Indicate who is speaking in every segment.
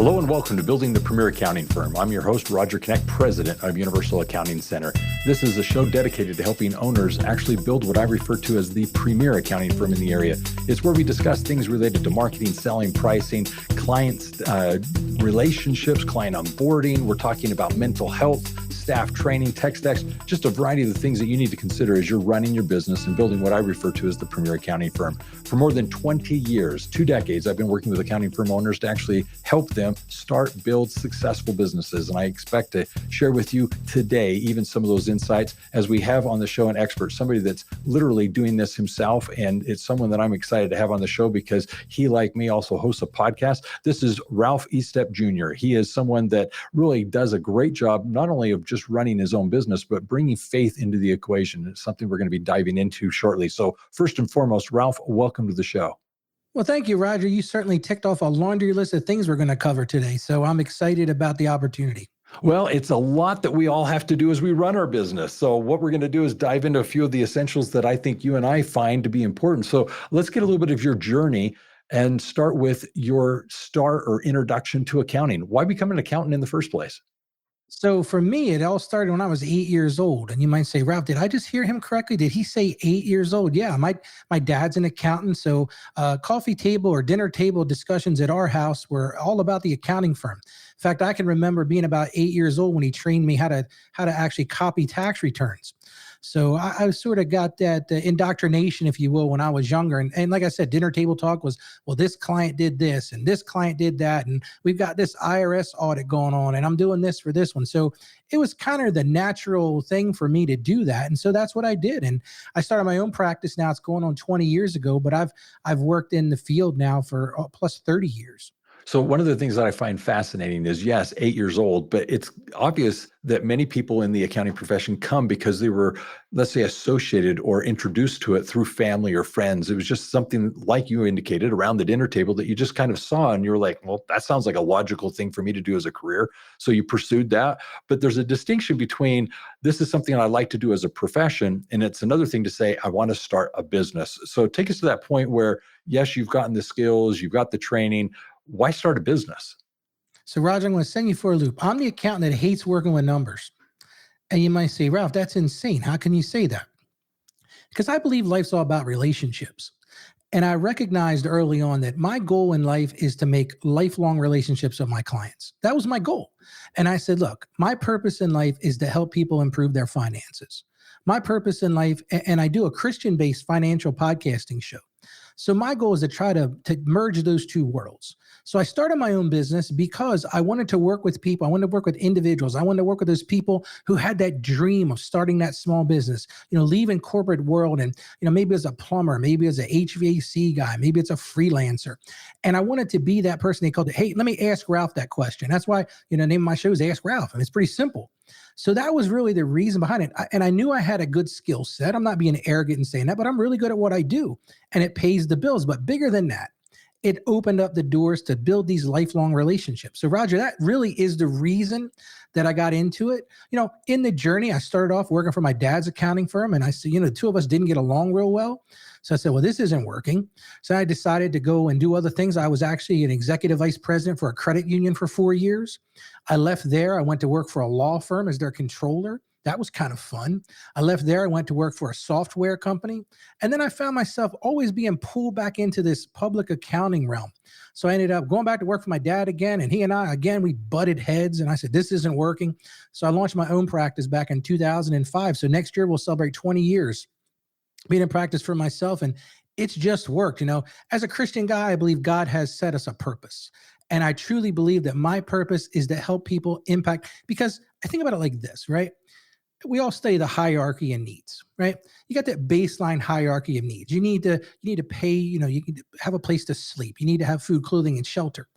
Speaker 1: Hello and welcome to Building the Premier Accounting Firm. I'm your host, Roger Knecht, President of Universal Accounting Center. This is a show dedicated to helping owners actually build what I refer to as the premier accounting firm in the area. It's where we discuss things related to marketing, selling, pricing, client relationships, client onboarding. We're talking about mental health, staff training, tech stacks, just a variety of the things that you need to consider as you're running your business and building what I refer to as the premier accounting firm. For more than 20 years, 2 decades, I've been working with accounting firm owners to actually help them start, build successful businesses. And I expect to share with you today, even some of those insights, as we have on the show an expert, somebody that's literally doing this himself. And it's someone that I'm excited to have on the show because he, like me, also hosts a podcast. This is Ralph Estep Jr. He is someone that really does a great job, not only of just running his own business, but bringing faith into the equation. It's something we're going to be diving into shortly. So first and foremost, Ralph, welcome to the show.
Speaker 2: Well, thank you, Roger. You certainly ticked off a laundry list of things we're going to cover today. So I'm excited about the opportunity.
Speaker 1: Well, it's a lot that we all have to do as we run our business. So what we're going to do is dive into a few of the essentials that I think you and I find to be important. So let's get a little bit of your journey and start with your start or introduction to accounting. Why become an accountant in the first place?
Speaker 2: So for me, it all started when I was 8 years old. And you might say, Ralph, did I just hear him correctly? Did he say 8 years old? Yeah, my dad's an accountant. So coffee table or dinner table discussions at our house were all about the accounting firm. In fact, I can remember being about 8 years old when he trained me how to actually copy tax returns. So I sort of got that indoctrination, if you will, when I was younger. And like I said, dinner table talk was, well, this client did this and this client did that. And we've got this IRS audit going on and I'm doing this for this one. So it was kind of the natural thing for me to do that. And so that's what I did. And I started my own practice. Now it's going on 20 years ago, but I've worked in the field now for plus 30 years.
Speaker 1: So one of the things that I find fascinating is, yes, 8 years old, but it's obvious that many people in the accounting profession come because they were, let's say, associated or introduced to it through family or friends. It was just something, like you indicated, around the dinner table that you just kind of saw and you were like, well, that sounds like a logical thing for me to do as a career. So you pursued that. But there's a distinction between this is something I like to do as a profession, and it's another thing to say, I want to start a business. So take us to that point where, yes, you've gotten the skills, you've got the training. Why start a business?
Speaker 2: So Roger, I'm going to send you for a loop. I'm the accountant that hates working with numbers. And you might say, Ralph, that's insane. How can you say that? Because I believe life's all about relationships. And I recognized early on that my goal in life is to make lifelong relationships with my clients. That was my goal. And I said, look, my purpose in life is to help people improve their finances. My purpose in life, and I do a Christian-based financial podcasting show. So my goal is to try to merge those two worlds. So I started my own business because I wanted to work with people. I wanted to work with individuals. I wanted to work with those people who had that dream of starting that small business, leaving corporate world and, maybe as a plumber, maybe as an HVAC guy, maybe it's a freelancer. And I wanted to be that person they called it, hey, let me ask Ralph that question. That's why, the name of my show is Ask Ralph. And it's pretty simple. So that was really the reason behind it. And I knew I had a good skill set. I'm not being arrogant and saying that, but I'm really good at what I do and it pays the bills. But bigger than that, it opened up the doors to build these lifelong relationships. So Roger, that really is the reason that I got into it. In the journey, I started off working for my dad's accounting firm and I see, the two of us didn't get along real well. So I said, well, this isn't working. So I decided to go and do other things. I was actually an executive vice president for a credit union for 4 years. I left there. I went to work for a law firm as their controller. That was kind of fun. I left there. I went to work for a software company. And then I found myself always being pulled back into this public accounting realm. So I ended up going back to work for my dad again. And he and I, again, we butted heads. And I said, this isn't working. So I launched my own practice back in 2005. So next year we'll celebrate 20 years being in practice for myself. And it's just worked. As a Christian guy, I believe God has set us a purpose. And I truly believe that my purpose is to help people impact, because I think about it like this, right? We all study the hierarchy of needs, right? You got that baseline hierarchy of needs. You need to pay, you need to have a place to sleep. You need to have food, clothing, and shelter.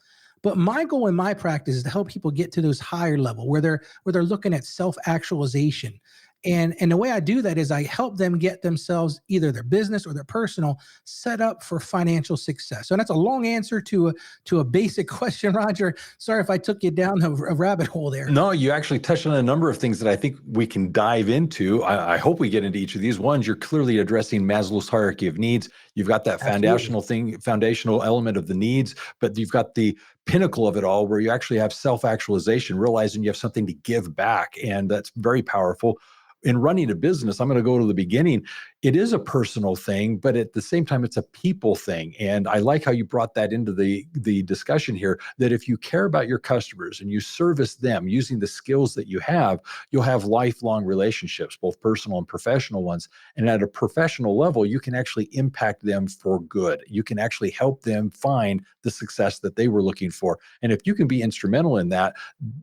Speaker 2: But my goal in my practice is to help people get to those higher level where they're looking at self-actualization And the way I do that is I help them get themselves, either their business or their personal, set up for financial success. So that's a long answer to a basic question, Roger. Sorry if I took you down a rabbit hole there.
Speaker 1: No, you actually touched on a number of things that I think we can dive into. I hope we get into each of these. Ones, you're clearly addressing Maslow's hierarchy of needs. You've got that foundational element of the needs, but you've got the pinnacle of it all where you actually have self-actualization, realizing you have something to give back. And that's very powerful. In running a business, I'm going to go to the beginning. It is a personal thing, but at the same time, it's a people thing. And I like how you brought that into the discussion here, that if you care about your customers and you service them using the skills that you have, you'll have lifelong relationships, both personal and professional ones. And at a professional level, you can actually impact them for good. You can actually help them find the success that they were looking for. And if you can be instrumental in that,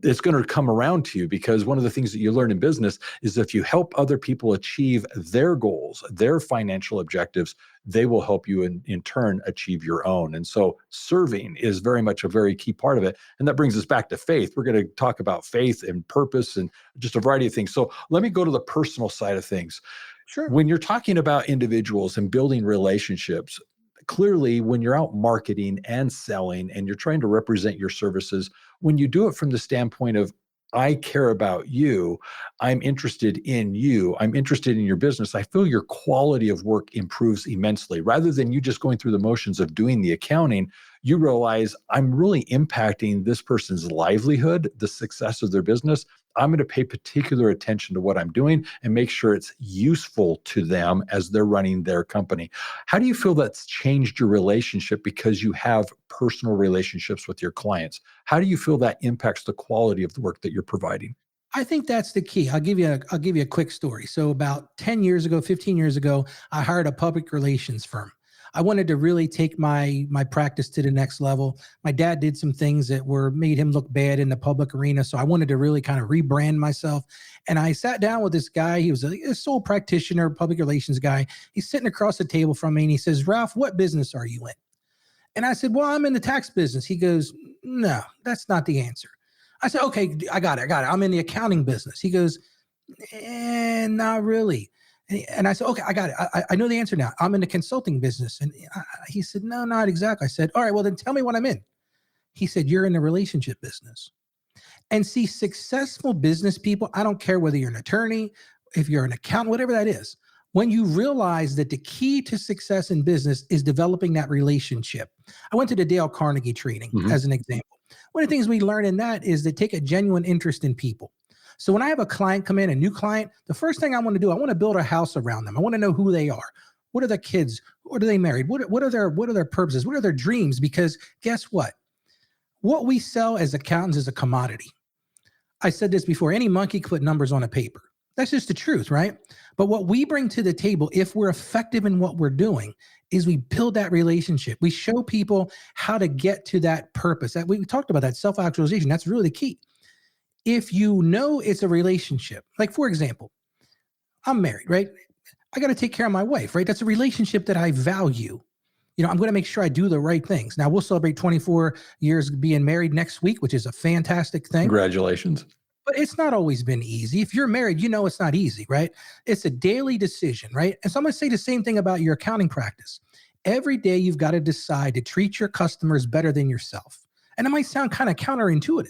Speaker 1: it's going to come around to you, because one of the things that you learn in business is if you help other people achieve their goals, their financial objectives, they will help you in turn achieve your own. And so serving is very much a very key part of it. And that brings us back to faith. We're going to talk about faith and purpose and just a variety of things. So let me go to the personal side of things.
Speaker 2: Sure.
Speaker 1: When you're talking about individuals and building relationships, clearly when you're out marketing and selling and you're trying to represent your services, when you do it from the standpoint of, I care about you, I'm interested in you, I'm interested in your business, I feel your quality of work improves immensely. Rather than you just going through the motions of doing the accounting, you realize I'm really impacting this person's livelihood, the success of their business. I'm going to pay particular attention to what I'm doing and make sure it's useful to them as they're running their company. How do you feel that's changed your relationship because you have personal relationships with your clients? How do you feel that impacts the quality of the work that you're providing?
Speaker 2: I think that's the key. I'll give you a quick story. So about 10 years ago, 15 years ago, I hired a public relations firm. I wanted to really take my practice to the next level. My dad did some things that made him look bad in the public arena. So I wanted to really kind of rebrand myself. And I sat down with this guy. He was a sole practitioner, public relations guy. He's sitting across the table from me and he says, "Ralph, what business are you in?" And I said, "Well, I'm in the tax business." He goes, "No, that's not the answer." I said, "Okay, I got it. I'm in the accounting business." He goes, "Not really." And I said, "Okay, I got it. I know the answer now. I'm in the consulting business." And he said, "No, not exactly." I said, "All right, well, then tell me what I'm in." He said, "You're in the relationship business." And see, successful business people, I don't care whether you're an attorney, if you're an accountant, whatever that is, when you realize that the key to success in business is developing that relationship. I went to the Dale Carnegie training as an example. One of the things we learn in that is to take a genuine interest in people. So when I have a client come in, a new client, the first thing I want to do, I want to build a house around them. I want to know who they are. What are their kids? What are they married? What are their purposes? What are their dreams? Because guess what? What we sell as accountants is a commodity. I said this before, any monkey could put numbers on a paper. That's just the truth, right? But what we bring to the table, if we're effective in what we're doing, is we build that relationship. We show people how to get to that purpose. That we talked about that self-actualization. That's really the key. If you know it's a relationship, like for example, I'm married, right? I got to take care of my wife, right? That's a relationship that I value. I'm going to make sure I do the right things. Now we'll celebrate 24 years being married next week, which is a fantastic thing.
Speaker 1: Congratulations.
Speaker 2: But it's not always been easy. If you're married, it's not easy, right? It's a daily decision, right? And so I'm going to say the same thing about your accounting practice. Every day you've got to decide to treat your customers better than yourself. And it might sound kind of counterintuitive,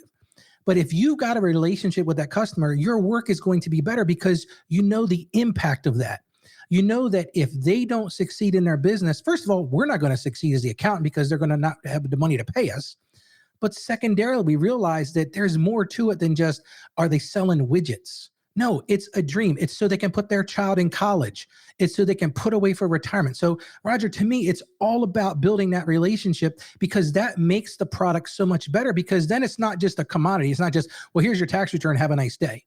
Speaker 2: but if you've got a relationship with that customer, your work is going to be better because you know the impact of that. You know that if they don't succeed in their business, first of all, we're not going to succeed as the accountant because they're going to not have the money to pay us. But secondarily, we realize that there's more to it than just, are they selling widgets? No, it's a dream. It's so they can put their child in college. It's so they can put away for retirement. So Roger, to me, it's all about building that relationship because that makes the product so much better because then it's not just a commodity. It's not just, well, here's your tax return. Have a nice day.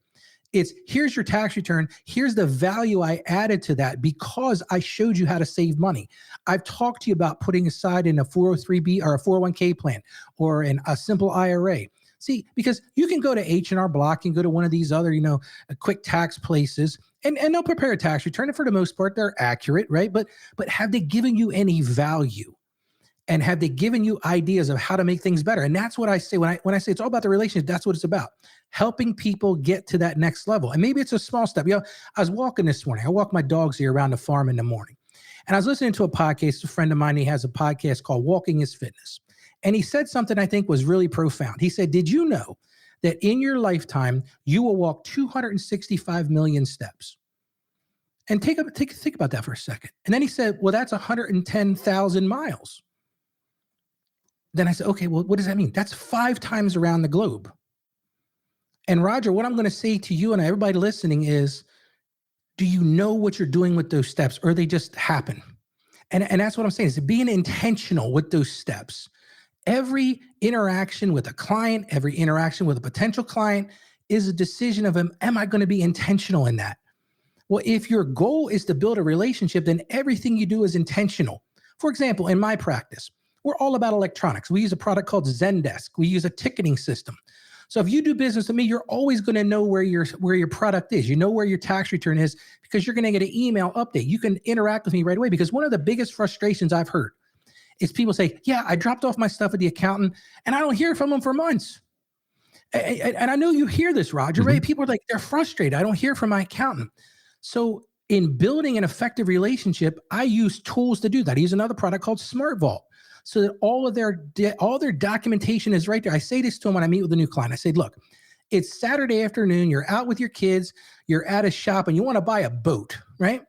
Speaker 2: It's here's your tax return. Here's the value I added to that because I showed you how to save money. I've talked to you about putting aside in a 403B or a 401k plan or in a simple IRA. See, because you can go to H&R Block and go to one of these other, quick tax places and they'll prepare a tax return. And for the most part, they're accurate, right? But have they given you any value? And have they given you ideas of how to make things better? And that's what I say when I say it's all about the relationship. That's what it's about. Helping people get to that next level. And maybe it's a small step. I was walking this morning. I walk my dogs here around the farm in the morning. And I was listening to a podcast. A friend of mine, he has a podcast called Walking is Fitness. And he said something I think was really profound. He said, did you know that in your lifetime, you will walk 265 million steps? And think about that for a second. And then he said, well, that's 110,000 miles. Then I said, okay, well, what does that mean? That's 5 times around the globe. And Roger, what I'm going to say to you and everybody listening is, do you know what you're doing with those steps, or they just happen? And that's what I'm saying, is being intentional with those steps. Every interaction with a client, every interaction with a potential client is a decision of, am I going to be intentional in that? Well, if your goal is to build a relationship, then everything you do is intentional. For example, in my practice, we're all about electronics. We use a product called Zendesk. We use a ticketing system. So if you do business with me, you're always going to know where your product is. You know where your tax return is, because you're going to get an email update. You can interact with me right away, because one of the biggest frustrations I've heard is people say, yeah, I dropped off my stuff at the accountant and I don't hear from them for months. And I know you hear this, Roger, right? People are like, they're frustrated. I don't hear from my accountant. So in building an effective relationship, I use tools to do that. I use another product called Smart Vault, so that all their documentation is right there. I say this to them when I meet with a new client. I say, look, it's Saturday afternoon. You're out with your kids. You're at a shop and you want to buy a boat, right?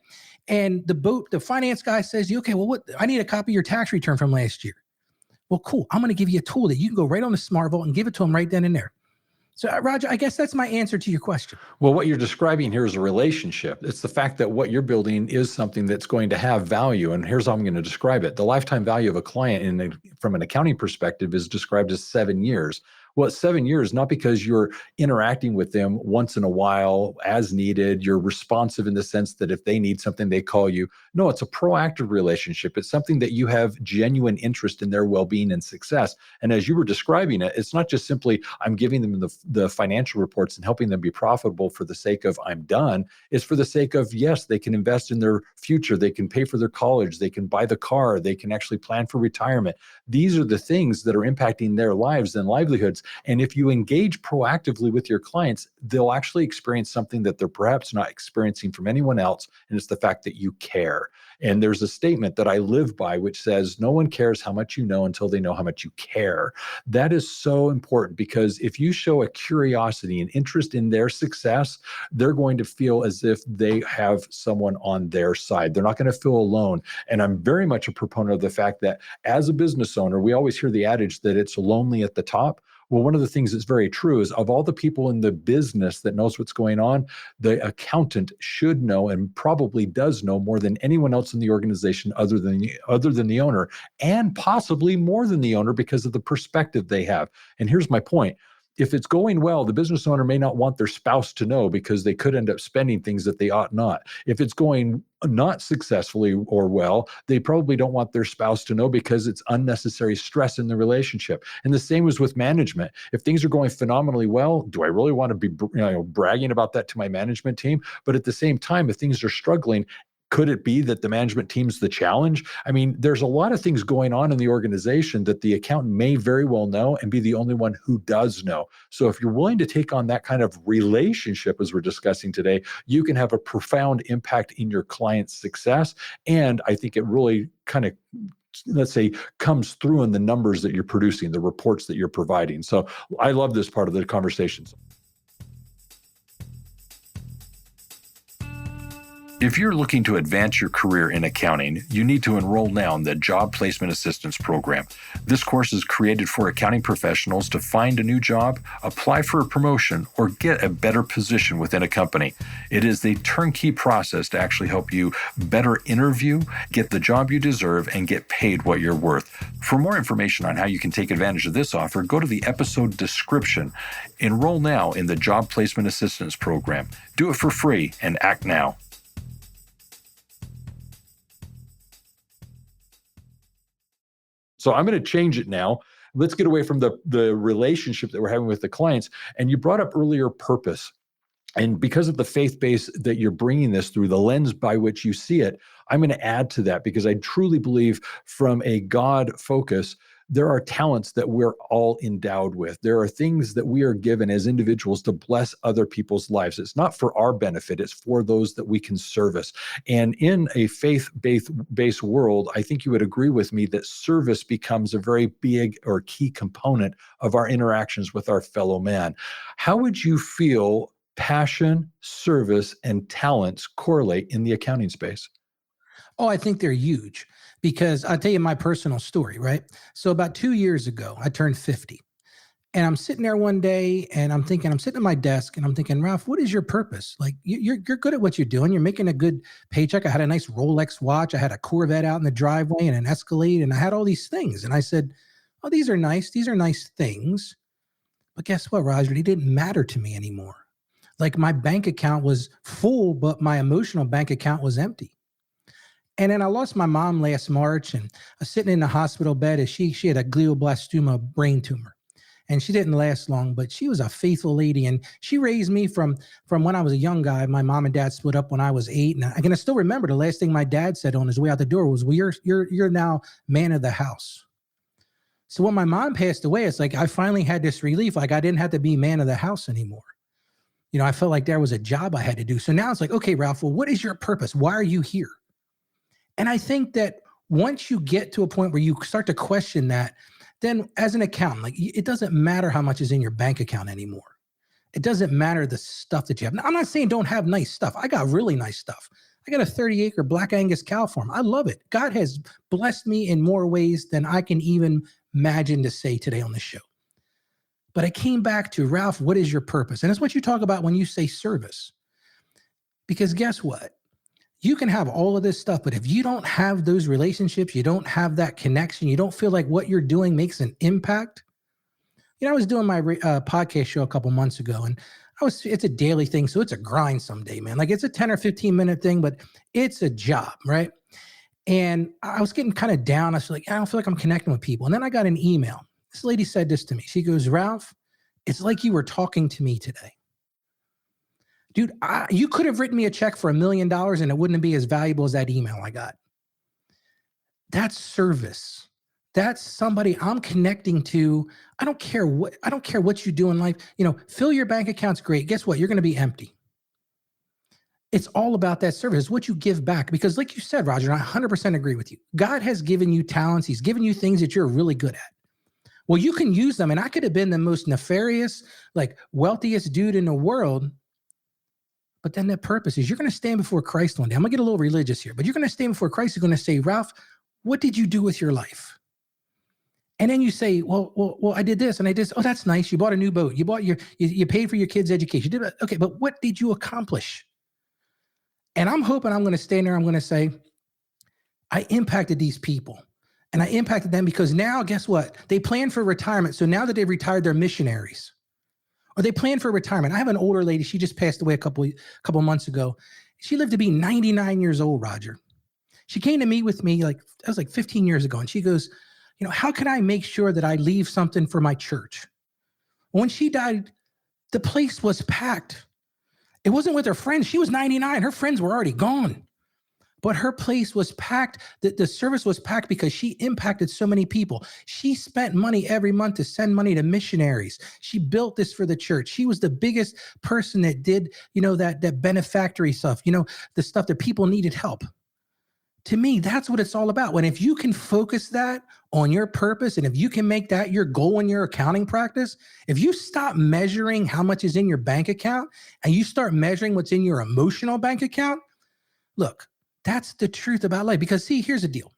Speaker 2: And the finance guy says, okay, well, I need a copy of your tax return from last year. Well, cool. I'm going to give you a tool that you can go right on the Smart Vault and give it to them right then and there. So, Roger, I guess that's my answer to your question.
Speaker 1: Well, what you're describing here is a relationship. It's the fact that what you're building is something that's going to have value. And here's how I'm going to describe it. The lifetime value of a client from an accounting perspective is described as 7 years. Well, it's 7 years, not because you're interacting with them once in a while as needed. You're responsive in the sense that if they need something, they call you. No, it's a proactive relationship. It's something that you have genuine interest in their well-being and success. And as you were describing it, it's not just simply I'm giving them the financial reports and helping them be profitable for the sake of I'm done. It's for the sake of, yes, they can invest in their future. They can pay for their college. They can buy the car. They can actually plan for retirement. These are the things that are impacting their lives and livelihoods. And if you engage proactively with your clients, they'll actually experience something that they're perhaps not experiencing from anyone else. And it's the fact that you care. And there's a statement that I live by, which says, no one cares how much you know until they know how much you care. That is so important, because if you show a curiosity and interest in their success, they're going to feel as if they have someone on their side. They're not going to feel alone. And I'm very much a proponent of the fact that as a business owner, we always hear the adage that it's lonely at the top. Well, one of the things that's very true is, of all the people in the business that knows what's going on, the accountant should know, and probably does know, more than anyone else in the organization other than the owner, and possibly more than the owner, because of the perspective they have. And here's my point. If it's going well, the business owner may not want their spouse to know, because they could end up spending things that they ought not. If it's going not successfully or well, they probably don't want their spouse to know, because it's unnecessary stress in the relationship. And the same is with management. If things are going phenomenally well, do I really want to be bragging about that to my management team? But at the same time, if things are struggling, could it be that the management team's the challenge? I mean, there's a lot of things going on in the organization that the accountant may very well know and be the only one who does know. So if you're willing to take on that kind of relationship, as we're discussing today, you can have a profound impact in your client's success. And I think it really kind of, let's say, comes through in the numbers that you're producing, the reports that you're providing. So I love this part of the conversations. If you're looking to advance your career in accounting, you need to enroll now in the Job Placement Assistance Program. This course is created for accounting professionals to find a new job, apply for a promotion, or get a better position within a company. It is the turnkey process to actually help you better interview, get the job you deserve, and get paid what you're worth. For more information on how you can take advantage of this offer, go to the episode description. Enroll now in the Job Placement Assistance Program. Do it for free and act now. So I'm going to change it now. Let's get away from the relationship that we're having with the clients. And you brought up earlier purpose. And because of the faith base that you're bringing this through, the lens by which you see it, I'm going to add to that because I truly believe from a God focus, there are talents that we're all endowed with. There are things that we are given as individuals to bless other people's lives. It's not for our benefit, it's for those that we can service. And in a faith-based world, I think you would agree with me that service becomes a very big or key component of our interactions with our fellow man. How would you feel passion, service, and talents correlate in the accounting space?
Speaker 2: Oh, I think they're huge because I'll tell you my personal story, right? So about 2 years ago, I turned 50. And I'm sitting there one day and I'm thinking, I'm sitting at my desk and I'm thinking, Ralph, what is your purpose? Like you're good at what you're doing. You're making a good paycheck. I had a nice Rolex watch. I had a Corvette out in the driveway and an Escalade, and I had all these things. And I said, oh, these are nice. These are nice things. But guess what, Roger? They didn't matter to me anymore. Like my bank account was full, but my emotional bank account was empty. And then I lost my mom last March, and I was sitting in the hospital bed as she had a glioblastoma brain tumor. And she didn't last long, but she was a faithful lady. And she raised me from when I was a young guy. My mom and dad split up when I was 8. And I can still remember the last thing my dad said on his way out the door was, well, you're now man of the house. So when my mom passed away, it's like I finally had this relief. Like I didn't have to be man of the house anymore. You know, I felt like there was a job I had to do. So now it's like, okay, Ralph, well, what is your purpose? Why are you here? And I think that once you get to a point where you start to question that, then as an accountant, like it doesn't matter how much is in your bank account anymore. It doesn't matter the stuff that you have. Now, I'm not saying don't have nice stuff. I got really nice stuff. I got a 30-acre Black Angus cow farm. I love it. God has blessed me in more ways than I can even imagine to say today on the show. But I came back to, Ralph, what is your purpose? And it's what you talk about when you say service. Because guess what? You can have all of this stuff, but if you don't have those relationships, you don't have that connection, you don't feel like what you're doing makes an impact. You know, I was doing my podcast show a couple months ago, and it's a daily thing, so it's a grind someday, man. Like it's a 10 or 15 minute thing, but it's a job, right? And I was getting kind of down. I was like, I don't feel like I'm connecting with people. And then I got an email. This lady said this to me. She goes, Ralph, it's like you were talking to me today. Dude, you could have written me a check for $1 million and it wouldn't be as valuable as that email I got. That's service. That's somebody I'm connecting to. I don't care what you do in life. You know, fill your bank account's great. Guess what? You're going to be empty. It's all about that service. It's what you give back. Because like you said, Roger, and I 100% agree with you. God has given you talents. He's given you things that you're really good at. Well, you can use them. And I could have been the most nefarious, like wealthiest dude in the world. But then that purpose is you're going to stand before Christ one day. I'm going to get a little religious here, but you're going to stand before Christ. You're going to say, Ralph, what did you do with your life? And then you say, well, I did this and I did this. Oh, that's nice. You bought a new boat. You paid for your kids' education. You did, okay, but what did you accomplish? And I'm hoping I'm going to stand there. I'm going to say, I impacted these people. And I impacted them because now, guess what? They plan for retirement. So now that they've retired, they're missionaries. Or they plan for retirement. I have an older lady. She just passed away a couple months ago. She lived to be 99 years old, Roger. She came to meet with me that was like 15 years ago. And she goes, you know, how can I make sure that I leave something for my church? When she died, the place was packed. It wasn't with her friends. She was 99. Her friends were already gone. But her place was packed. The service was packed because she impacted so many people. She spent money every month to send money to missionaries. She built this for the church. She was the biggest person that did, you know, that benefactory stuff, you know, the stuff that people needed help. To me, that's what it's all about. When if you can focus that on your purpose and if you can make that your goal in your accounting practice, if you stop measuring how much is in your bank account and you start measuring what's in your emotional bank account, look, that's the truth about life. Because see, here's the deal.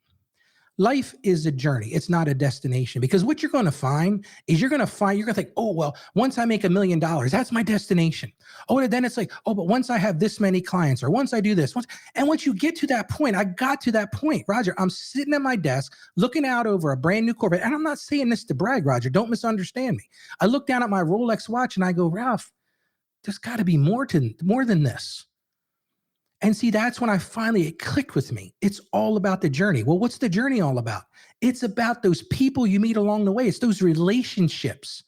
Speaker 2: Life is a journey. It's not a destination. Because what you're going to find is you're going to think, oh, well, once I make $1 million, that's my destination. Oh, and then it's like, oh, but once I have this many clients or once I do this. And once you get to that point, I got to that point, Roger, I'm sitting at my desk looking out over a brand new Corvette. And I'm not saying this to brag, Roger. Don't misunderstand me. I look down at my Rolex watch and I go, Ralph, there's got to be more than this. And see, that's when it clicked with me. It's all about the journey. Well, what's the journey all about? It's about those people you meet along the way. It's those relationships.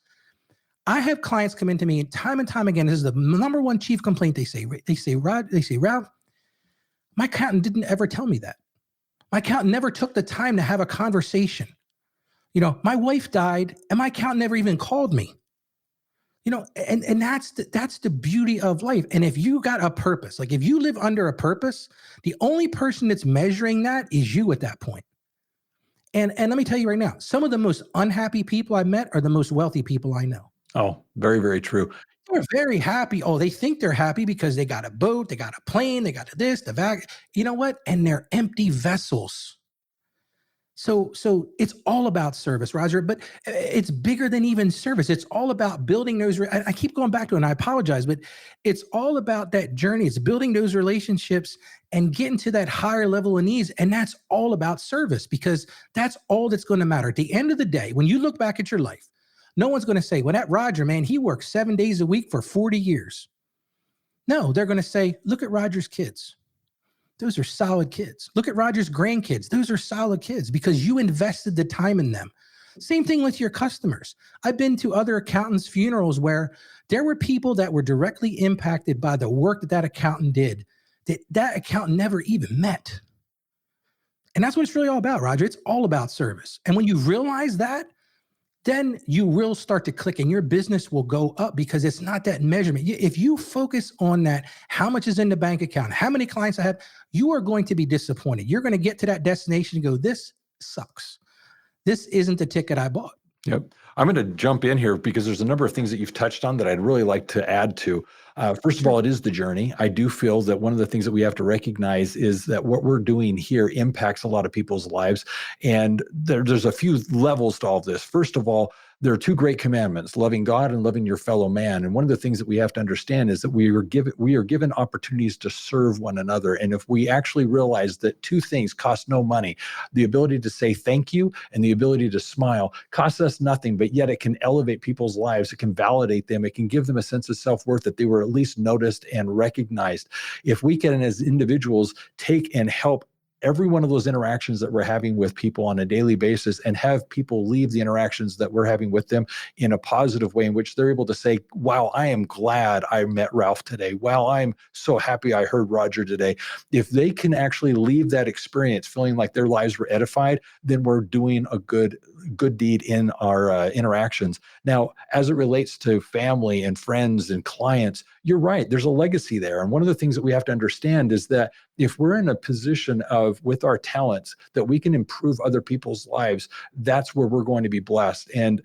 Speaker 2: I have clients come into me and time again. This is the number one chief complaint they say. Ralph, my accountant didn't ever tell me that. My accountant never took the time to have a conversation. My wife died and my accountant never even called me. And that's the beauty of life. And if you got a purpose, like if you live under a purpose, the only person that's measuring that is you at that point. And let me tell you right now, some of the most unhappy people I met are the most wealthy people I know.
Speaker 1: Oh, very, very true.
Speaker 2: They're very happy. Oh, they think they're happy because they got a boat, they got a plane, they got this, the bag. You know what? And they're empty vessels. So it's all about service, Roger, but it's bigger than even service. It's all about building those. I keep going back to it, and I apologize, but it's all about that journey. It's building those relationships and getting to that higher level of needs. And that's all about service, because that's all that's going to matter. At the end of the day, when you look back at your life, no one's going to say, well, that Roger, man, he worked 7 days a week for 40 years. No, they're going to say, look at Roger's kids. Those are solid kids. Look at Roger's grandkids. Those are solid kids because you invested the time in them. Same thing with your customers. I've been to other accountants' funerals where there were people that were directly impacted by the work that accountant did, that accountant never even met. And that's what it's really all about, Roger. It's all about service. And when you realize that, then you will start to click and your business will go up, because it's not that measurement. If you focus on that, how much is in the bank account, how many clients I have, you are going to be disappointed. You're going to get to that destination and go, this sucks. This isn't the ticket I bought.
Speaker 1: Yep. I'm going to jump in here because there's a number of things that you've touched on that I'd really like to add to. First of all, it is the journey. I do feel that one of the things that we have to recognize is that what we're doing here impacts a lot of people's lives. And there's a few levels to all of this. First of all, there are two great commandments, loving God and loving your fellow man. And one of the things that we have to understand is that we are given opportunities to serve one another. And if we actually realize that two things cost no money, the ability to say thank you and the ability to smile costs us nothing, but yet it can elevate people's lives. It can validate them. It can give them a sense of self-worth that they were at least noticed and recognized. If we can, as individuals, take and help every one of those interactions that we're having with people on a daily basis and have people leave the interactions that we're having with them in a positive way in which they're able to say, wow, I am glad I met Ralph today. Wow, I'm so happy I heard Roger today. If they can actually leave that experience feeling like their lives were edified, then we're doing a good deed in our interactions. Now, as it relates to family and friends and clients, you're right. There's a legacy there. And one of the things that we have to understand is that if we're in a position of, with our talents, that we can improve other people's lives, that's where we're going to be blessed. And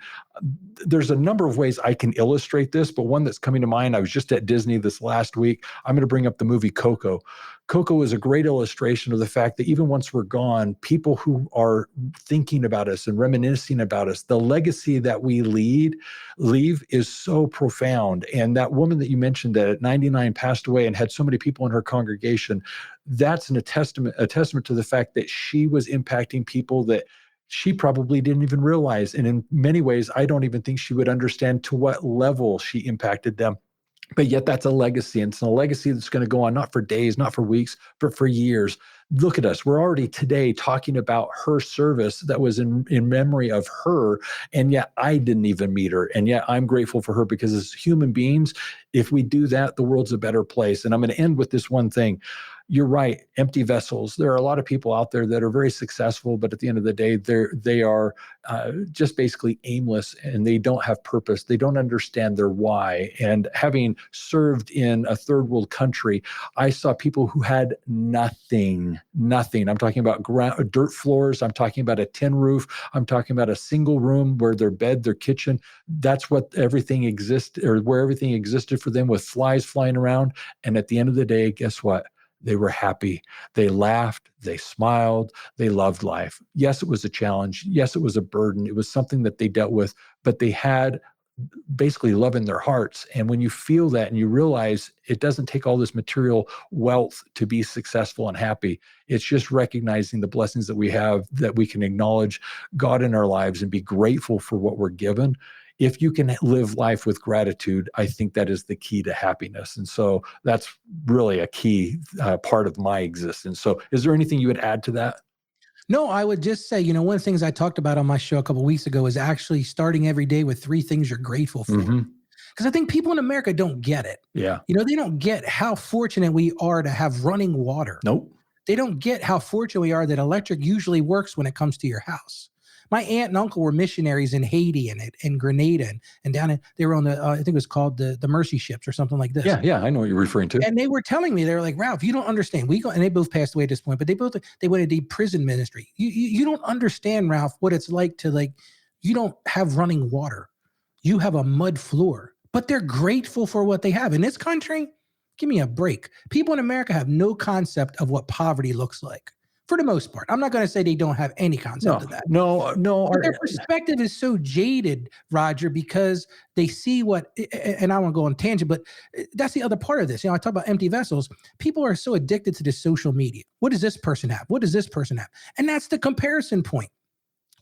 Speaker 1: there's a number of ways I can illustrate this, but one that's coming to mind, I was just at Disney this last week. I'm going to bring up the movie Coco. Coco is a great illustration of the fact that even once we're gone, people who are thinking about us and reminiscing about us, the legacy that we leave is so profound. And that woman that you mentioned that at 99 passed away and had so many people in her congregation, that's a testament to the fact that she was impacting people that she probably didn't even realize. And in many ways, I don't even think she would understand to what level she impacted them. But yet that's a legacy. And it's a legacy that's going to go on not for days, not for weeks, but for years. Look at us. We're already today talking about her service that was in memory of her. And yet I didn't even meet her. And yet I'm grateful for her, because as human beings, if we do that, the world's a better place. And I'm going to end with this one thing. You're right, empty vessels. There are a lot of people out there that are very successful, but at the end of the day, they are just basically aimless, and they don't have purpose. They don't understand their why. And having served in a third world country, I saw people who had nothing. I'm talking about dirt floors. I'm talking about a tin roof. I'm talking about a single room where their bed, their kitchen, that's what everything existed, or where everything existed for them, with flies flying around. And at the end of the day, guess what? They were happy. They laughed. They smiled. They loved life. Yes, it was a challenge. Yes, it was a burden. It was something that they dealt with, but they had basically love in their hearts. And when you feel that and you realize it doesn't take all this material wealth to be successful and happy, it's just recognizing the blessings that we have, that we can acknowledge God in our lives and be grateful for what we're given. If you can live life with gratitude, I think that is the key to happiness. And so that's really a key part of my existence. So is there anything you would add to that?
Speaker 2: No, I would just say, one of the things I talked about on my show a couple of weeks ago is actually starting every day with 3 things you're grateful for. Because I think people in America don't get it.
Speaker 1: Yeah.
Speaker 2: They don't get how fortunate we are to have running water.
Speaker 1: Nope.
Speaker 2: They don't get how fortunate we are that electric usually works when it comes to your house. My aunt and uncle were missionaries in Haiti and Grenada and down in, they were on the, I think it was called the Mercy ships or something like this.
Speaker 1: Yeah, I know what you're referring to.
Speaker 2: And they were telling me, they were like, Ralph, you don't understand. And they both passed away at this point, but they went into prison ministry. You don't understand, Ralph, what it's like to you don't have running water. You have a mud floor, but they're grateful for what they have. In this country, give me a break. People in America have no concept of what poverty looks like. For the most part. I'm not going to say they don't have any concept of that.
Speaker 1: No.
Speaker 2: But their perspective is so jaded, Roger, because they see and I won't go on a tangent, but that's the other part of this. I talk about empty vessels. People are so addicted to the social media. What does this person have? What does this person have? And that's the comparison point.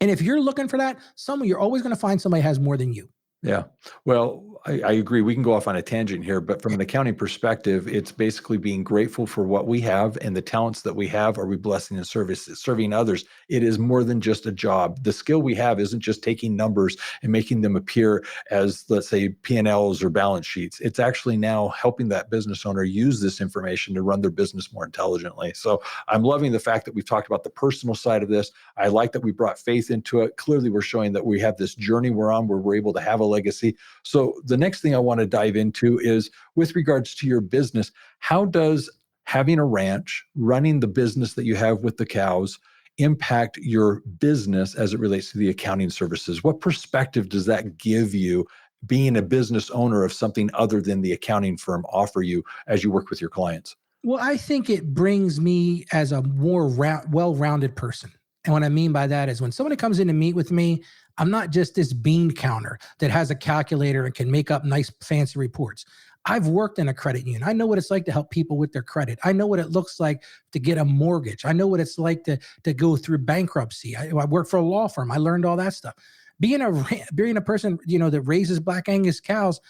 Speaker 2: And if you're looking for that, you're always going to find somebody has more than you.
Speaker 1: Yeah. Well, I agree. We can go off on a tangent here, but from an accounting perspective, it's basically being grateful for what we have and the talents that we have. Are we blessing and serving others? It is more than just a job. The skill we have isn't just taking numbers and making them appear as, let's say, P&Ls or balance sheets. It's actually now helping that business owner use this information to run their business more intelligently. So I'm loving the fact that we've talked about the personal side of this. I like that we brought faith into it. Clearly, we're showing that we have this journey we're on where we're able to have a legacy. So the next thing I want to dive into is with regards to your business, how does having a ranch, running the business that you have with the cows, impact your business as it relates to the accounting services? What perspective does that give you, being a business owner of something other than the accounting firm offer you as you work with your clients?
Speaker 2: Well, I think it brings me as a more well-rounded person. And what I mean by that is when somebody comes in to meet with me, I'm not just this bean counter that has a calculator and can make up nice fancy reports. I've worked in a credit union. I know what it's like to help people with their credit. I know what it looks like to get a mortgage. I know what it's like to go through bankruptcy. I worked for a law firm. I learned all that stuff. Being a person, that raises Black Angus cows,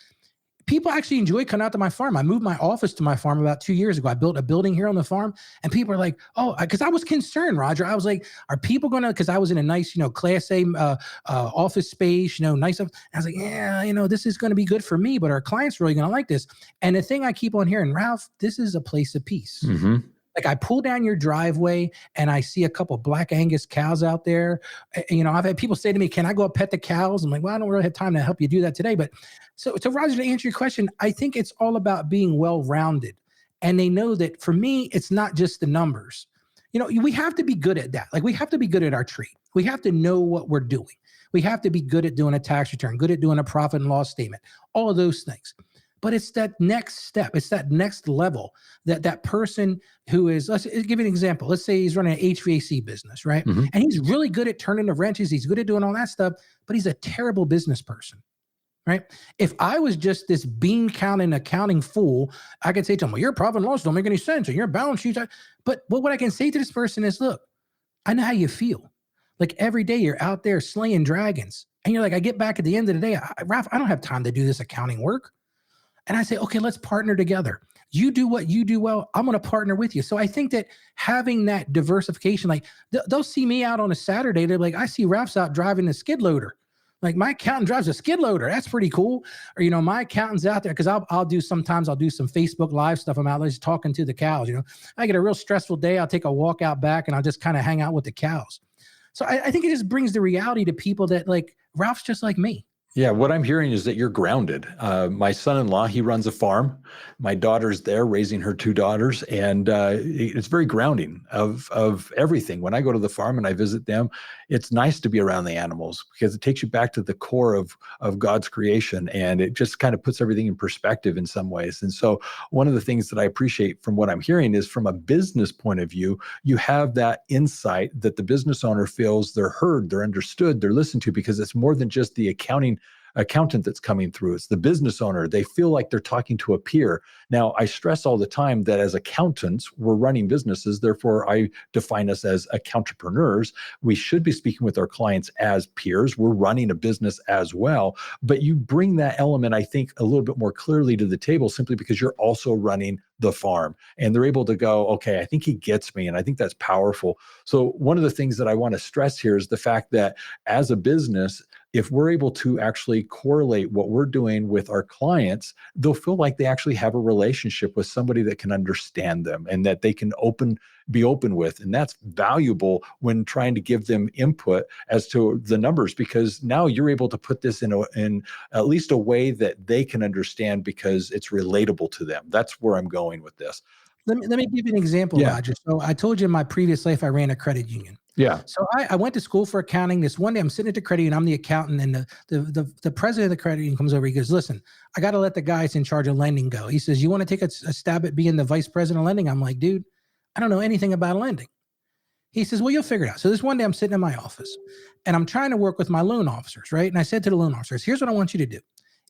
Speaker 2: people actually enjoy coming out to my farm. I moved my office to my farm about 2 years ago. I built a building here on the farm, and people are like, oh, because I was concerned, Roger. I was like, are people going to, because I was in a nice, Class A office space, nice. I was like, yeah, this is going to be good for me, but our clients really going to like this. And the thing I keep on hearing, Ralph, this is a place of peace.
Speaker 1: Mm-hmm.
Speaker 2: Like I pull down your driveway and I see a couple Black Angus cows out there. I've had people say to me, can I go pet the cows? I'm like, well, I don't really have time to help you do that today. But so Roger, to answer your question, I think it's all about being well-rounded. And they know that for me, it's not just the numbers. We have to be good at that. Like we have to be good at our trade. We have to know what we're doing. We have to be good at doing a tax return, good at doing a profit and loss statement, all of those things. But it's that next step. It's that next level that person who is, let's give you an example. Let's say he's running an HVAC business, right?
Speaker 1: Mm-hmm.
Speaker 2: And he's really good at turning the wrenches. He's good at doing all that stuff, but he's a terrible business person, right? If I was just this bean counting accounting fool, I could say to him, well, your profit and loss don't make any sense and your balance sheet. But what I can say to this person is, look, I know how you feel. Like every day you're out there slaying dragons. And you're like, I get back at the end of the day, Ralph, I don't have time to do this accounting work. And I say, okay, let's partner together. You do what you do well. I'm going to partner with you. So I think that having that diversification, like they'll see me out on a Saturday. They're like, I see Ralph's out driving a skid loader. Like my accountant drives a skid loader. That's pretty cool. Or, my accountant's out there because I'll do some Facebook Live stuff. I'm out there just talking to the cows. I get a real stressful day. I'll take a walk out back and I'll just kind of hang out with the cows. So I think it just brings the reality to people that like Ralph's just like me.
Speaker 1: Yeah, what I'm hearing is that you're grounded. My son-in-law, he runs a farm. My daughter's there raising her 2 daughters, and it's very grounding of everything. When I go to the farm and I visit them, it's nice to be around the animals because it takes you back to the core of God's creation, and it just kind of puts everything in perspective in some ways. And so one of the things that I appreciate from what I'm hearing is from a business point of view, you have that insight that the business owner feels they're heard, they're understood, they're listened to, because it's more than just the accounting accountant that's coming through. It's the business owner. They feel like they're talking to a peer. Now, I stress all the time that as accountants, we're running businesses. Therefore, I define us as accountrepreneurs. We should be speaking with our clients as peers. We're running a business as well. But you bring that element, I think, a little bit more clearly to the table simply because you're also running the farm. And they're able to go, okay, I think he gets me. And I think that's powerful. So one of the things that I want to stress here is the fact that as a business, if we're able to actually correlate what we're doing with our clients, they'll feel like they actually have a relationship with somebody that can understand them and that they can be open with. And that's valuable when trying to give them input as to the numbers, because now you're able to put this in at least a way that they can understand because it's relatable to them. That's where I'm going with this.
Speaker 2: Let me give you an example,
Speaker 1: Yeah.
Speaker 2: Roger. So I told you in my previous life, I ran a credit union.
Speaker 1: Yeah.
Speaker 2: So I went to school for accounting. This one day I'm sitting at the credit union, I'm the accountant, and the president of the credit union comes over. He goes, listen, I got to let the guys in charge of lending go. He says, you want to take a stab at being the vice president of lending? I'm like, dude, I don't know anything about lending. He says, well, you'll figure it out. So this one day I'm sitting in my office and I'm trying to work with my loan officers, right? And I said to the loan officers, here's what I want you to do.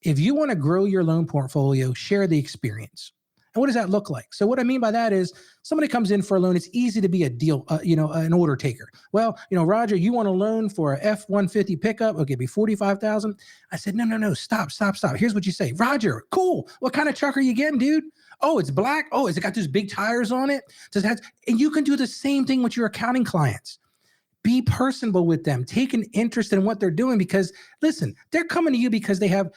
Speaker 2: If you want to grow your loan portfolio, share the experience. And what does that look like? So what I mean by that is somebody comes in for a loan. It's easy to be a deal, an order taker. Well, Roger, you want a loan for a F-150 pickup? Okay, be $45,000. I said, no, stop. Here's what you say. Roger, cool. What kind of truck are you getting, dude? Oh, it's black. Oh, has it got those big tires on it? And you can do the same thing with your accounting clients. Be personable with them. Take an interest in what they're doing because, listen, they're coming to you because they have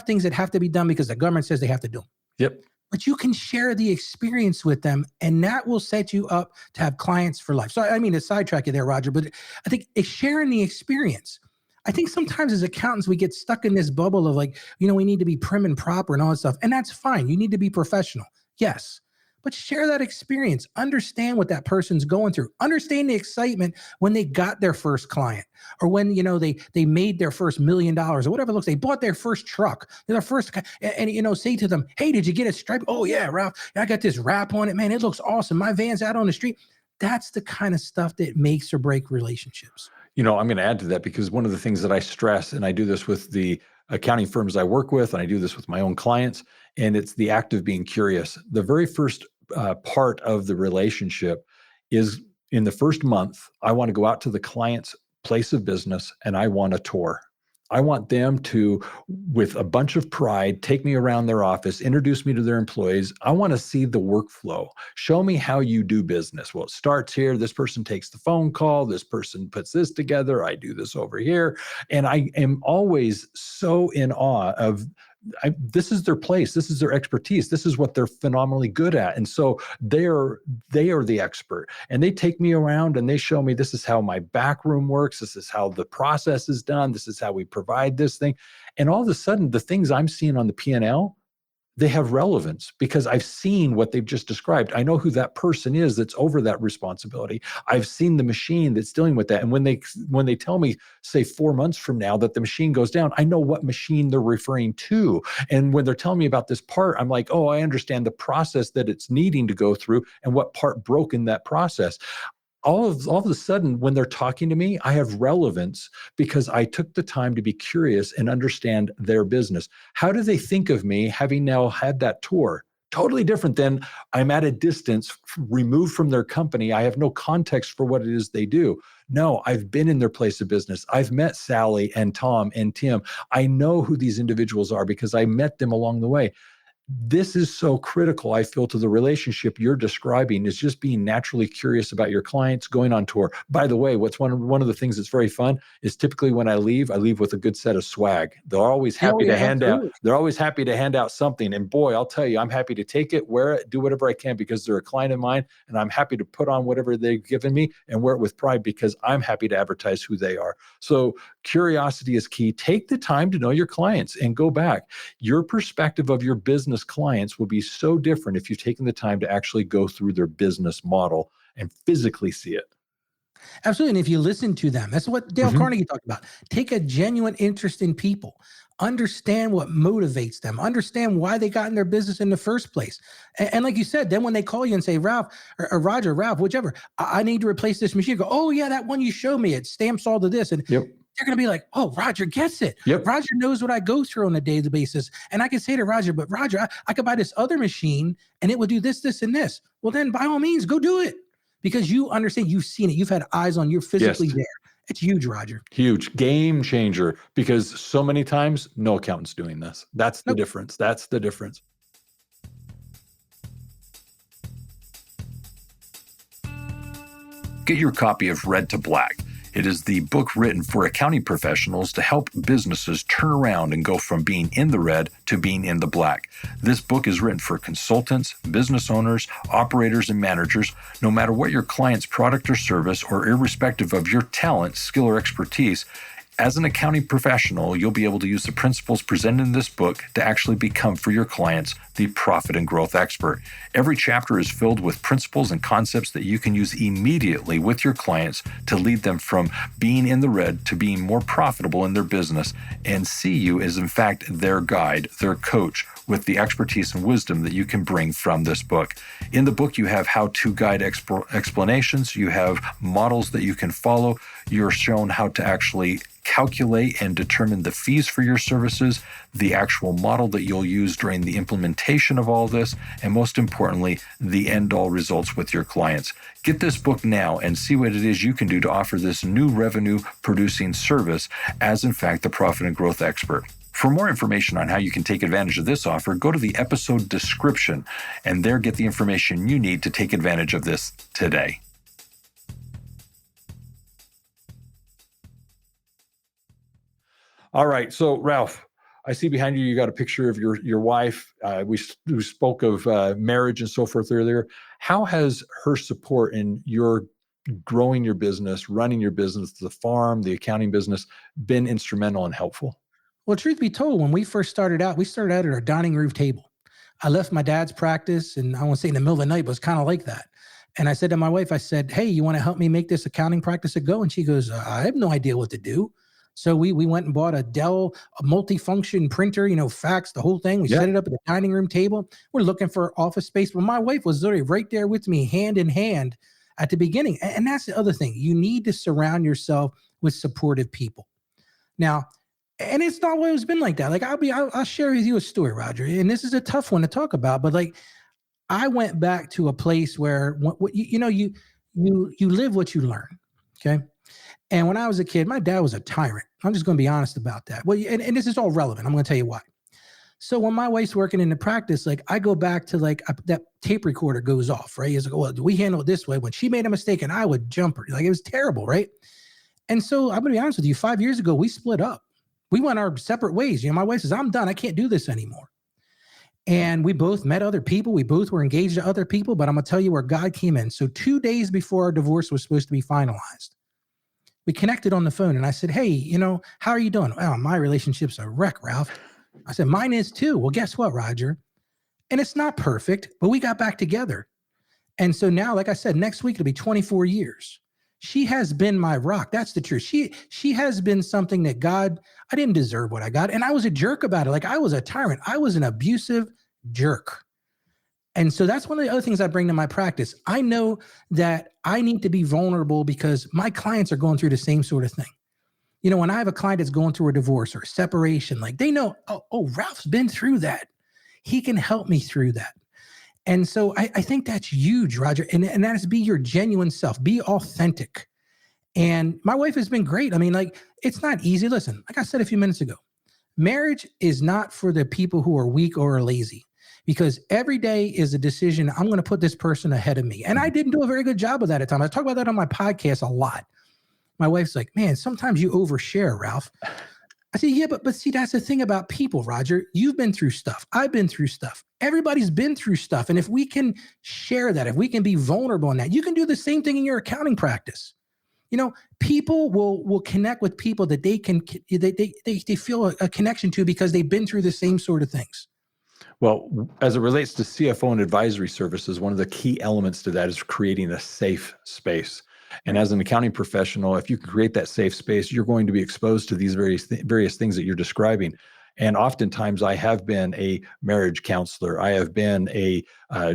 Speaker 2: things that have to be done because the government says they have to do them.
Speaker 1: Yep.
Speaker 2: But you can share the experience with them, and that will set you up to have clients for life. So I mean to sidetrack you there, Roger, but I think it's sharing the experience. I think sometimes as accountants, we get stuck in this bubble of like, we need to be prim and proper and all that stuff. And that's fine. You need to be professional. Yes. But share that experience. Understand what that person's going through. Understand the excitement when they got their first client or when, they made their first $1 million or whatever it looks. They bought their first truck, their first, and say to them, hey, did you get a stripe? Oh yeah, Ralph, I got this wrap on it, man. It looks awesome. My van's out on the street. That's the kind of stuff that makes or break relationships.
Speaker 1: I'm going to add to that because one of the things that I stress, and I do this with the accounting firms I work with, and I do this with my own clients, and it's the act of being curious. The very first part of the relationship is in the first month, I want to go out to the client's place of business and I want a tour. I want them to, with a bunch of pride, take me around their office, introduce me to their employees. I want to see the workflow. Show me how you do business. Well, it starts here. This person takes the phone call. This person puts this together. I do this over here. And I am always so in awe of this is their place. This is their expertise. This is what they're phenomenally good at. And so they are the expert. And they take me around and they show me this is how my back room works. This is how the process is done. This is how we provide this thing. And all of a sudden, the things I'm seeing on the P&L, they have relevance because I've seen what they've just described. I know who that person is that's over that responsibility. I've seen the machine that's dealing with that. And when they tell me, say 4 months from now that the machine goes down, I know what machine they're referring to. And when they're telling me about this part, I'm like, oh, I understand the process that it's needing to go through and what part broke in that process. All of a sudden, when they're talking to me, I have relevance because I took the time to be curious and understand their business. How do they think of me having now had that tour? Totally different than I'm at a distance, removed from their company. I have no context for what it is they do. No, I've been in their place of business. I've met Sally and Tom and Tim. I know who these individuals are because I met them along the way. This is so critical, I feel, to the relationship you're describing is just being naturally curious about your clients, going on tour. By the way, what's one of the things that's very fun is typically when I leave with a good set of swag. They're always happy to hand out. They're always happy to hand out something. And boy, I'll tell you, I'm happy to take it, wear it, do whatever I can because they're a client of mine. And I'm happy to put on whatever they've given me and wear it with pride because I'm happy to advertise who they are. So curiosity is key. Take the time to know your clients and go back. Your perspective of your business clients will be so different if you've taken the time to actually go through their business model and physically see it.
Speaker 2: Absolutely. And if you listen to them, that's what Dale Carnegie talked about. Take a genuine interest in people. Understand what motivates them. Understand why they got in their business in the first place. And like you said, then when they call you and say, Ralph, or Roger, Ralph, whichever, I need to replace this machine. Go, oh yeah, that one you showed me, it stamps all to this. And they're going to be like, oh, Roger gets it.
Speaker 1: Yep.
Speaker 2: Roger knows what I go through on a daily basis. And I can say to Roger, but Roger, I could buy this other machine and it will do this, this, and this. Well, then by all means, go do it because you understand, you've seen it. You've had eyes on, you're physically there. It's huge, Roger.
Speaker 1: Huge. Game changer, because so many times no accountant's doing this. That's the difference. That's the difference. Get your copy of Red to Black. It is the book written for accounting professionals to help businesses turn around and go from being in the red to being in the black. This book is written for consultants, business owners, operators, and managers, no matter what your client's product or service, or irrespective of your talent, skill, or expertise. As an accounting professional, you'll be able to use the principles presented in this book to actually become, for your clients, the profit and growth expert. Every chapter is filled with principles and concepts that you can use immediately with your clients to lead them from being in the red to being more profitable in their business, and see you as, in fact, their guide, their coach, with the expertise and wisdom that you can bring from this book. In the book, you have how-to guide explanations, you have models that you can follow, you're shown how to actually calculate and determine the fees for your services, the actual model that you'll use during the implementation of all this, and most importantly, the end-all results with your clients. Get this book now and see what it is you can do to offer this new revenue-producing service as, in fact, the profit and growth expert. For more information on how you can take advantage of this offer, go to the episode description and there get the information you need to take advantage of this today. All right. So, Ralph, I see behind you, you got a picture of your wife. We spoke of marriage and so forth earlier. How has her support in your growing your business, running your business, the farm, the accounting business, been instrumental and helpful?
Speaker 2: Well, truth be told, when we first started out, we started out at our dining room table. I left my dad's practice, and I won't say in the middle of the night, but it's kind of like that. And I said to my wife, I said, hey, you want to help me make this accounting practice a go? And she goes, I have no idea what to do. So we went and bought a Dell, a multifunction printer, fax, the whole thing. We set it up at the dining room table. We're looking for office space. But my wife was literally right there with me, hand in hand at the beginning. And that's the other thing. You need to surround yourself with supportive people. Now, and it's not always been like that. Like I'll share with you a story, Roger. And this is a tough one to talk about, but like I went back to a place where you live what you learn. Okay. And when I was a kid, my dad was a tyrant. I'm just going to be honest about that. Well, and this is all relevant. I'm going to tell you why. So when my wife's working in the practice, like I go back to that tape recorder goes off, right? It's like, well, do we handle it this way? When she made a mistake and I would jump her, like it was terrible, right? And so I'm going to be honest with you, 5 years ago, we split up. We went our separate ways. My wife says, I'm done. I can't do this anymore. And we both met other people. We both were engaged to other people, but I'm going to tell you where God came in. So 2 days before our divorce was supposed to be finalized, we connected on the phone and I said, hey, how are you doing? Oh, my relationship's a wreck, Ralph. I said, mine is too. Well, guess what, Roger? And it's not perfect, but we got back together. And so now, like I said, next week it'll be 24 years. She has been my rock. That's the truth. She has been something that I didn't deserve what I got. And I was a jerk about it. Like I was a tyrant. I was an abusive jerk. And so that's one of the other things I bring to my practice. I know that I need to be vulnerable because my clients are going through the same sort of thing. When I have a client that's going through a divorce or a separation, like they know, oh, Ralph's been through that. He can help me through that. And so I think that's huge, Roger. And that is be your genuine self, be authentic. And my wife has been great. I mean, like, it's not easy. Listen, like I said a few minutes ago, marriage is not for the people who are weak or are lazy. Because every day is a decision. I'm going to put this person ahead of me. And I didn't do a very good job of that at times. I talk about that on my podcast a lot. My wife's like, man, sometimes you overshare, Ralph. I say, yeah, but see, that's the thing about people, Roger. You've been through stuff. I've been through stuff. Everybody's been through stuff. And if we can share that, if we can be vulnerable in that, you can do the same thing in your accounting practice. People will connect with people that they feel a connection to because they've been through the same sort of things.
Speaker 1: Well, as it relates to CFO and advisory services, one of the key elements to that is creating a safe space. And as an accounting professional, if you can create that safe space, you're going to be exposed to these various things that you're describing. And oftentimes I have been a marriage counselor. I have been a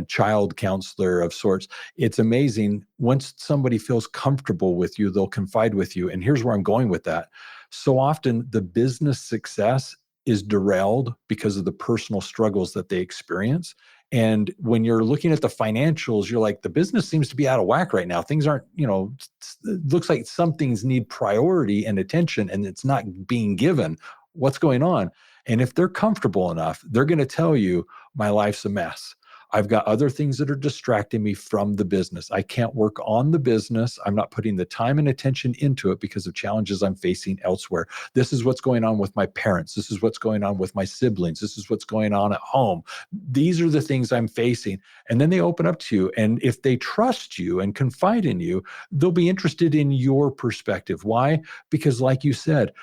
Speaker 1: child counselor of sorts. It's amazing. Once somebody feels comfortable with you, they'll confide with you. And here's where I'm going with that. So often the business success is derailed because of the personal struggles that they experience. And when you're looking at the financials, you're like, the business seems to be out of whack right now. Things aren't, it looks like some things need priority and attention and it's not being given. What's going on? And if they're comfortable enough, they're going to tell you, my life's a mess. I've got other things that are distracting me from the business. I can't work on the business. I'm not putting the time and attention into it because of challenges I'm facing elsewhere. This is what's going on with my parents. This is what's going on with my siblings. This is what's going on at home. These are the things I'm facing. And then they open up to you. And if they trust you and confide in you, they'll be interested in your perspective. Why? Because like you said,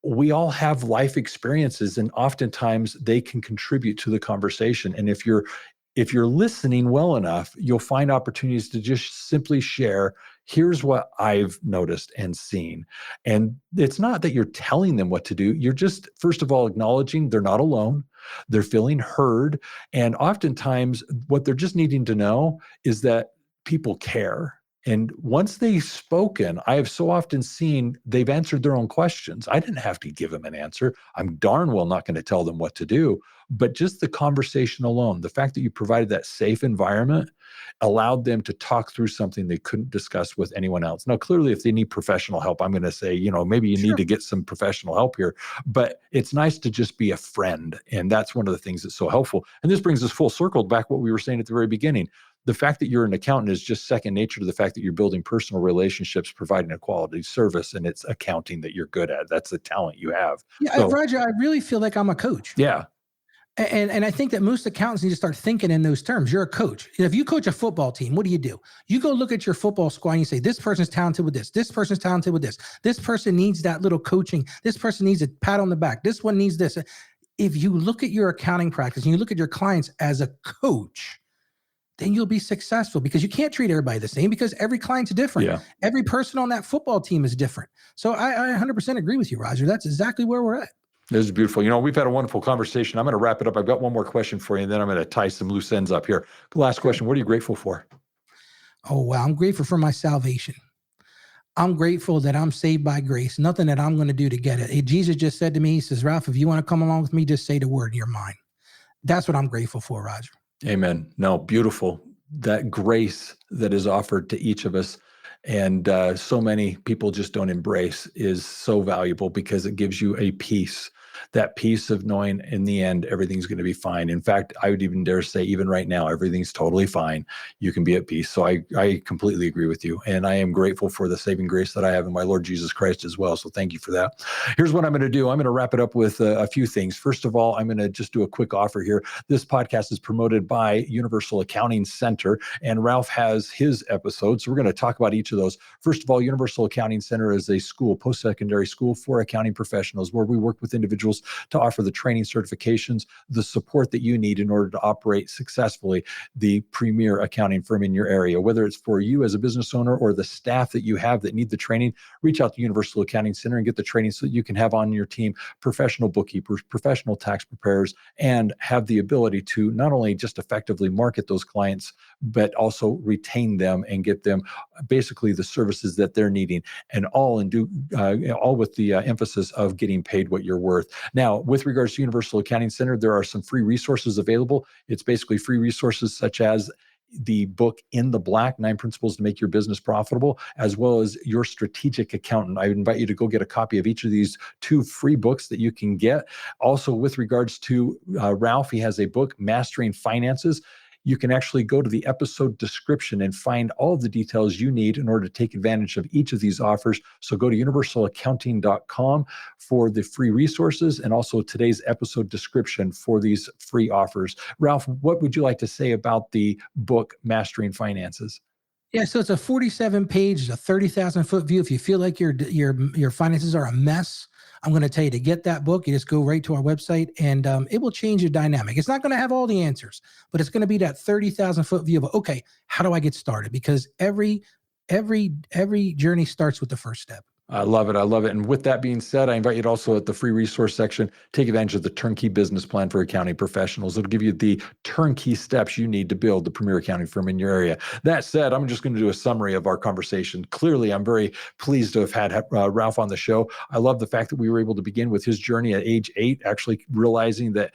Speaker 1: we all have life experiences and oftentimes they can contribute to the conversation. And if you're listening well enough, you'll find opportunities to just simply share, here's what I've noticed and seen. And it's not that you're telling them what to do. You're just, first of all, acknowledging they're not alone. They're feeling heard. And oftentimes what they're just needing to know is that people care. And once they've spoken, I have so often seen they've answered their own questions. I didn't have to give them an answer. I'm darn well not going to tell them what to do. But just the conversation alone, the fact that you provided that safe environment allowed them to talk through something they couldn't discuss with anyone else. Now, clearly, if they need professional help, I'm going to say, maybe you need to get some professional help here. But it's nice to just be a friend. And that's one of the things that's so helpful. And this brings us full circle back what we were saying at the very beginning. The fact that you're an accountant is just second nature to the fact that you're building personal relationships, providing a quality service, and it's accounting that you're good at. That's the talent you have.
Speaker 2: Yeah,
Speaker 1: So,
Speaker 2: Roger, I really feel like I'm a coach.
Speaker 1: yeah.
Speaker 2: And I think that most accountants need to start thinking in those terms. You're a coach. If you coach a football team, what do? You go look at your football squad and you say, this person's talented with this. This person's talented with this. This person needs that little coaching. This person needs a pat on the back. This one needs this. If you look at your accounting practice and you look at your clients as a coach, then you'll be successful because you can't treat everybody the same because every client's different.
Speaker 1: Yeah.
Speaker 2: Every person on that football team is different. So I 100% agree with you, Roger. That's exactly where we're at.
Speaker 1: This is beautiful. We've had a wonderful conversation. I'm going to wrap it up. I've got one more question for you, and then I'm going to tie some loose ends up here. Last question. What are you grateful for?
Speaker 2: Oh, wow. I'm grateful for my salvation. I'm grateful that I'm saved by grace. Nothing that I'm going to do to get it. Jesus just said to me, he says, Ralph, if you want to come along with me, just say the word and you're mine. That's what I'm grateful for, Roger.
Speaker 1: Amen. No, beautiful. That grace that is offered to each of us and so many people just don't embrace is so valuable because it gives you a peace, that peace of knowing in the end, everything's going to be fine. In fact, I would even dare say, even right now, everything's totally fine. You can be at peace. So I completely agree with you. And I am grateful for the saving grace that I have in my Lord Jesus Christ as well. So thank you for that. Here's what I'm going to do. I'm going to wrap it up with a few things. First of all, I'm going to just do a quick offer here. This podcast is promoted by Universal Accounting Center, and Ralph has his episode. So we're going to talk about each of those. First of all, Universal Accounting Center is a school, post-secondary school for accounting professionals where we work with individuals to offer the training, certifications, the support that you need in order to operate successfully the premier accounting firm in your area. Whether it's for you as a business owner or the staff that you have that need the training, reach out to Universal Accounting Center and get the training so that you can have on your team professional bookkeepers, professional tax preparers, and have the ability to not only just effectively market those clients, but also retain them and get them basically the services that they're needing, and all with the emphasis of getting paid what you're worth. Now, with regards to Universal Accounting Center, there are some free resources available. It's basically free resources such as the book In the Black, 9 Principles to Make Your Business Profitable, as well as Your Strategic Accountant. I invite you to go get a copy of each of these 2 free books that you can get. Also, with regards to Ralph, he has a book, Mastering Finances. You can actually go to the episode description and find all the details you need in order to take advantage of each of these offers. So go to universalaccounting.com for the free resources and also today's episode description for these free offers. Ralph, what would you like to say about the book, Mastering Finances?
Speaker 2: Yeah, so it's a 47-page, a 30,000-foot view. If you feel like your finances are a mess, I'm going to tell you to get that book. You just go right to our website, and it will change your dynamic. It's not going to have all the answers, but it's going to be that 30,000-foot view of, okay, how do I get started? Because every journey starts with the first step.
Speaker 1: I love it. I love it. And with that being said, I invite you to also at the free resource section, take advantage of the turnkey business plan for accounting professionals. It'll give you the turnkey steps you need to build the premier accounting firm in your area. That said, I'm just going to do a summary of our conversation. Clearly, I'm very pleased to have had Ralph on the show. I love the fact that we were able to begin with his journey at age 8, actually realizing that,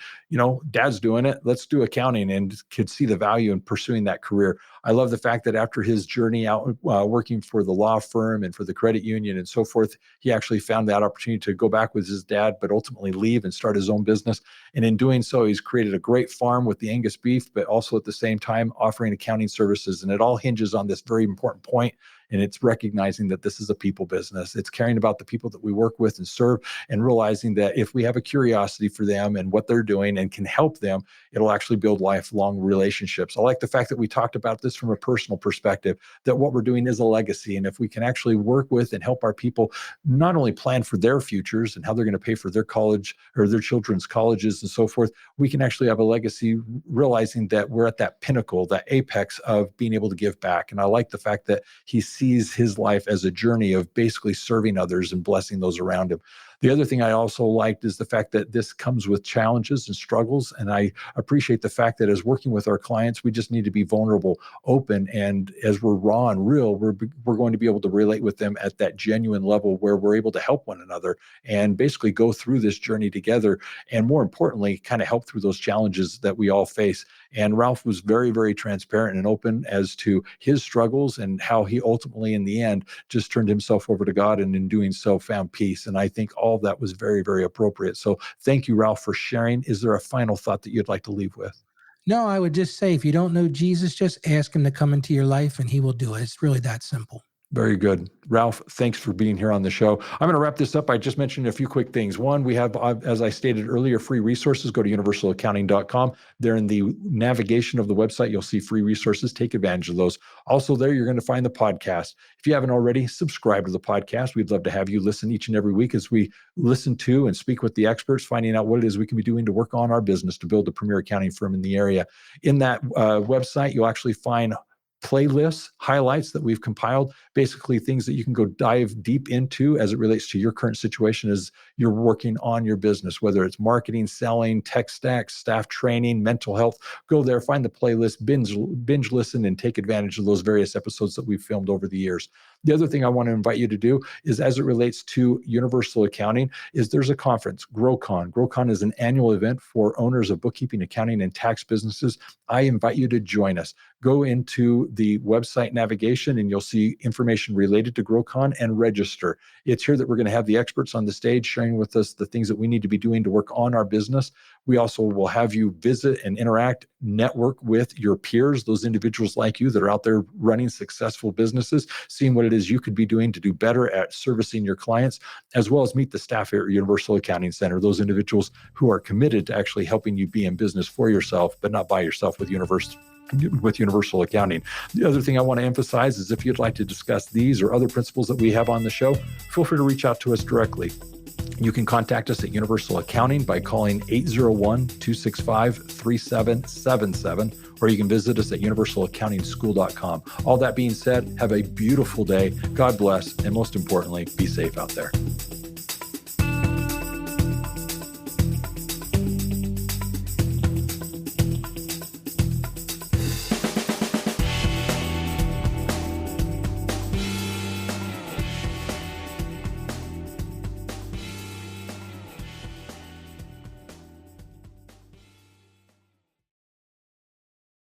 Speaker 1: dad's doing it. Let's do accounting, and could see the value in pursuing that career. I love the fact that after his journey out working for the law firm and for the credit union and so forth, he actually found that opportunity to go back with his dad, but ultimately leave and start his own business. And in doing so, he's created a great farm with the Angus beef, but also at the same time offering accounting services. And it all hinges on this very important point. And it's recognizing that this is a people business. It's caring about the people that we work with and serve, and realizing that if we have a curiosity for them and what they're doing and can help them, it'll actually build lifelong relationships. I like the fact that we talked about this from a personal perspective, that what we're doing is a legacy. And if we can actually work with and help our people not only plan for their futures and how they're going to pay for their college or their children's colleges and so forth, we can actually have a legacy, realizing that we're at that pinnacle, that apex of being able to give back. And I like the fact that he sees his life as a journey of basically serving others and blessing those around him. The other thing I also liked is the fact that this comes with challenges and struggles. And I appreciate the fact that as working with our clients, we just need to be vulnerable, open. And as we're raw and real, we're going to be able to relate with them at that genuine level where we're able to help one another and basically go through this journey together. And more importantly, kind of help through those challenges that we all face. And Ralph was very, very transparent and open as to his struggles and how he ultimately, in the end, just turned himself over to God, and in doing so found peace. And I think all of that was very, very appropriate. So thank you, Ralph, for sharing. Is there a final thought that you'd like to leave with?
Speaker 2: No, I would just say, if you don't know Jesus, just ask him to come into your life and he will do it. It's really that simple.
Speaker 1: Very good. Ralph, thanks for being here on the show. I'm going to wrap this up by just mentioning a few quick things. One, we have, as I stated earlier, free resources. Go to universalaccounting.com. There in the navigation of the website, you'll see free resources. Take advantage of those. Also there, you're going to find the podcast. If you haven't already, subscribe to the podcast. We'd love to have you listen each and every week as we listen to and speak with the experts, finding out what it is we can be doing to work on our business to build a premier accounting firm in the area. In that website, you'll actually find playlists, highlights that we've compiled, basically things that you can go dive deep into as it relates to your current situation as you're working on your business, whether it's marketing, selling, tech stack, staff training, mental health. Go there, find the playlist, binge listen, and take advantage of those various episodes that we've filmed over the years. The other thing I want to invite you to do is, as it relates to Universal Accounting, is there's a conference, GrowCon. GrowCon is an annual event for owners of bookkeeping, accounting, and tax businesses. I invite you to join us. Go into the website navigation and you'll see information related to GrowCon and register. It's here that we're going to have the experts on the stage sharing with us the things that we need to be doing to work on our business. We also will have you visit and interact, network with your peers, those individuals like you that are out there running successful businesses, seeing what it is you could be doing to do better at servicing your clients, as well as meet the staff here at Universal Accounting Center, those individuals who are committed to actually helping you be in business for yourself, but not by yourself with Universal Accounting. The other thing I want to emphasize is, if you'd like to discuss these or other principles that we have on the show, feel free to reach out to us directly. You can contact us at Universal Accounting by calling 801-265-3777, or you can visit us at universalaccountingschool.com. All that being said, have a beautiful day. God bless, and most importantly, be safe out there.